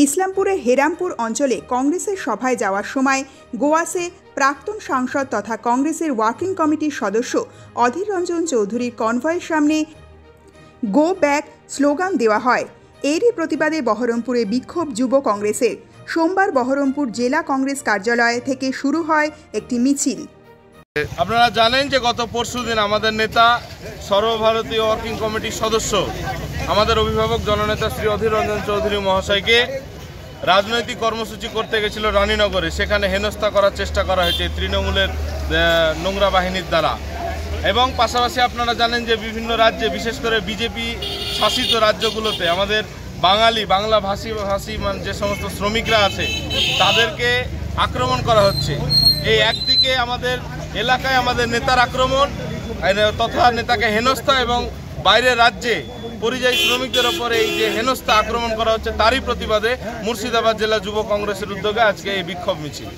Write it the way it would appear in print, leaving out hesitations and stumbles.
ইসলামপুরের হেরামপুর অঞ্চলে কংগ্রেসের সভায় যাওয়ার সময় গোয়াসে প্রাক্তন সাংসদ তথা কংগ্রেসের ওয়ার্কিং কমিটির সদস্য অধীর রঞ্জন চৌধুরীর কনভয়ের সামনে গো ব্যাক স্লোগান দেওয়া হয়। এরই প্রতিবাদে বহরমপুরে বিক্ষোভ যুব কংগ্রেসের। সোমবার বহরমপুর জেলা কংগ্রেস কার্যালয় থেকে শুরু হয় একটি মিছিল। আপনারা জানেন যে গত পরশুদিন আমাদের নেতা সর্বভারতীয় ওয়ার্কিং কমিটির সদস্য আমাদের অভিভাবক জননেতা শ্রী অধীর রঞ্জন চৌধুরী মহাশয়কে রাজনৈতিক কর্মসূচি করতে গেছিল রানীনগরে। সেখানে হেনস্থা করার চেষ্টা করা হয়েছে তৃণমূলের নোংরা বাহিনীর দ্বারা। এবং পাশাপাশি আপনারা জানেন যে বিভিন্ন রাজ্যে, বিশেষ করে বিজেপি শাসিত রাজ্যগুলোতে আমাদের বাংলা ভাষী যে সমস্ত শ্রমিকরা আছে তাদেরকে আক্রমণ করা হচ্ছে। এই একদিকে আমাদের এলাকায় আমাদের নেতার আক্রমণ তথা নেতাকে হেনস্থা, এবং বাইরের রাজ্যে পরিযায়ী শ্রমিকদের ওপরে এই যে হেনস্থা আক্রমণ করা হচ্ছে, তারই প্রতিবাদে মুর্শিদাবাদ জেলা যুব কংগ্রেসের উদ্যোগে আজকে এই বিক্ষোভ মিছিল।